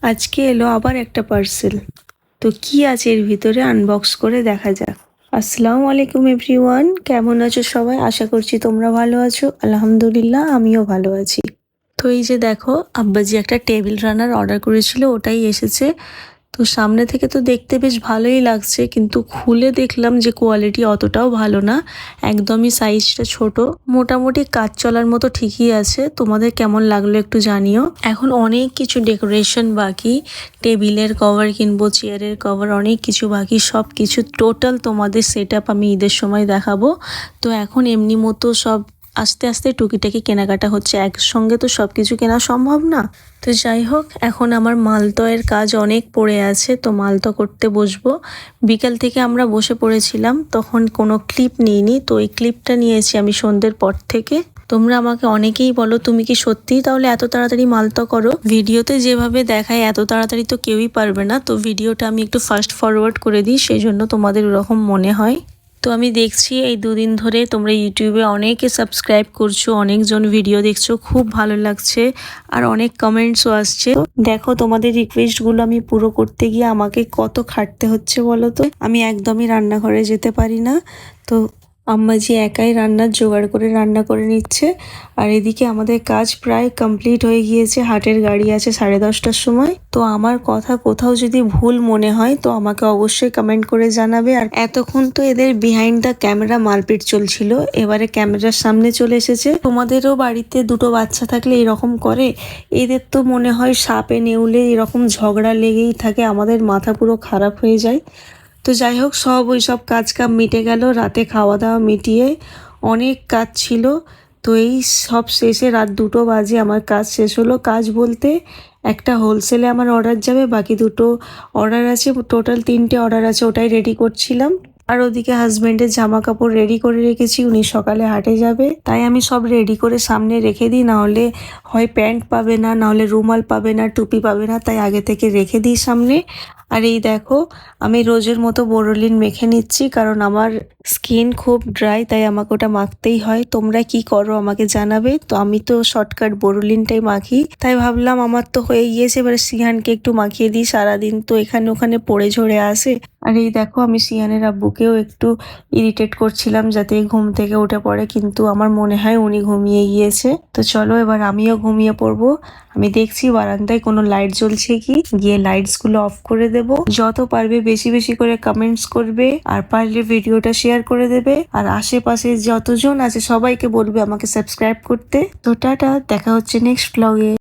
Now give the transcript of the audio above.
আজকে এলো আবার একটা পার্সেল। তো কি আছে এর ভিতরে আনবক্স করে দেখা যাক। আসসালামু আলাইকুম এভরিওয়ান, কেমন আছো সবাই? আশা করছি তোমরা ভালো আছো। আলহামদুলিল্লাহ, আমিও ভালো আছি। তো এই যে দেখো, আব্বাজি একটা টেবিল রানার অর্ডার করেছিল, ওটাই এসেছে। তো সামনে থেকে তো দেখতে বেশ ভালোই লাগছে, কিন্তু খুলে দেখলাম যে কোয়ালিটি অতটাও ভালো না, একদমই সাইজটা ছোট। মোটামুটি কাজ চলার মতো ঠিকই আছে। তোমাদের কেমন লাগলো একটু জানিও। এখন অনেক কিছু ডেকোরেশন বাকি, টেবিলের কভার কিনবো, চেয়ারের কভার, অনেক কিছু বাকি। সব কিছু টোটাল তোমাদের সেট আপ আমি ঈদের সময় দেখাবো। তো এখন এমনি মতো সব আস্তে আস্তে টুকিটাকি কেনাকাটা হচ্ছে, একসঙ্গে তো সব কিছু কেনা সম্ভব না। তো যাই হোক, এখন আমার মালতয়ের কাজ অনেক পড়ে আছে, তো মালতো করতে বসবো। বিকাল থেকে আমরা বসে পড়েছিলাম, তখন কোনো ক্লিপ নিইনি, তো এই ক্লিপটা নিয়েছি আমি সন্ধ্যের পর থেকে। তোমরা আমাকে অনেকেই বলো তুমি কি সত্যিই তাহলে এত তাড়াতাড়ি মালতো করো? ভিডিওতে যেভাবে দেখায় এত তাড়াতাড়ি তো কেউই পারবে না, তো ভিডিওটা আমি একটু ফাস্ট ফরওয়ার্ড করে দিই, সেই জন্য তোমাদের ওরকম মনে হয়। তো আমি দেখছি এই দুদিন ধরে তোমরা ইউটিউবে অনেকে সাবস্ক্রাইব করছো, অনেকজন ভিডিও দেখছো, খুব ভালো লাগছে, আর অনেক কমেন্টসও আসছে। দেখো, তোমাদের রিকোয়েস্টগুলো আমি পুরো করতে গিয়ে আমাকে কত খাটতে হচ্ছে বলো তো। আমি একদমই রান্নাঘরে যেতে পারি না, তো আম্মাজি একাই রান্নার জোগাড় করে রান্না করে নিচ্ছে। আর এদিকে আমাদের কাজ প্রায় কমপ্লিট হয়ে গিয়েছে, হাটের গাড়ি আছে 10:30টার সময়। তো আমার কথা কোথাও যদি ভুল মনে হয় তো আমাকে অবশ্যই কমেন্ট করে জানাবে। আর এতক্ষণ তো এদের বিহাইন্ড দ্য ক্যামেরা মারপিট চলছিল, এবারে ক্যামেরার সামনে চলে এসেছে। তোমাদেরও বাড়িতে দুটো বাচ্চা থাকলে এরকম করে? এদের তো মনে হয় সাপে নেউলে এরকম ঝগড়া লেগেই থাকে, আমাদের মাথা পুরো খারাপ হয়ে যায়। তো যাই হোক, সব ওই সব কাজ কাম মিটে গেল, রাতে খাওয়া দাওয়া মিটিয়ে অনেক কাজ ছিল। তো এই সব শেষে রাত 2টো বাজে আমার কাজ শেষ হলো। কাজ বলতে একটা হোলসেলে আমার অর্ডার যাবে, বাকি দুটো অর্ডার আছে, টোটাল 3টে অর্ডার আছে, ওটাই রেডি করছিলাম। আর ওদিকে হাজবেন্ডের জামা কাপড় রেডি করে রেখেছি, উনি সকালে হাটে যাবে, তাই আমি সব রেডি করে সামনে রেখে দিই, নাহলে হয় প্যান্ট পাবে না, নাহলে রুমাল পাবে না, টুপি পাবে না, তাই আগে থেকে রেখে দিই সামনে। আর এই দেখো, আমি রোজের মতো বোরোলিন মেখে নিচ্ছি, কারণ আমার স্কিন খুব ড্রাই, তাই আমাকে ওটা মাখতেই হয়। তোমরা কি করো আমাকে জানাবে। তো আমি তো শর্টকাট বোরোলিনটাই মাখি, তাই ভাবলাম আমার তো হয়ে গিয়েছে, এবার সিহানকে একটু মাখিয়ে দিই, সারাদিন তো এখানে ওখানে পড়ে ঝরে আসে। আর এই দেখো, আমি সিহানের আব্বুকেও একটু ইরিটেট করছিলাম যাতে ঘুম থেকে উঠে পড়ে, কিন্তু আমার মনে হয় উনি ঘুমিয়ে গিয়েছে। তো চলো এবার আমিও ঘুমিয়ে পড়বো। আমি দেখছি বারান্দায় কোনো লাইট জ্বলছে কি, গিয়ে লাইটস গুলো অফ করে দেব। যত পারবে বেশি বেশি করে কমেন্টস করবে, আর পারলে ভিডিওটা শেয়ার করে দেবে, আর আশেপাশে যতজন আছে সবাইকে বলবে আমাকে সাবস্ক্রাইব করতে। তো টাটা, দেখা হচ্ছে নেক্সট ব্লগে।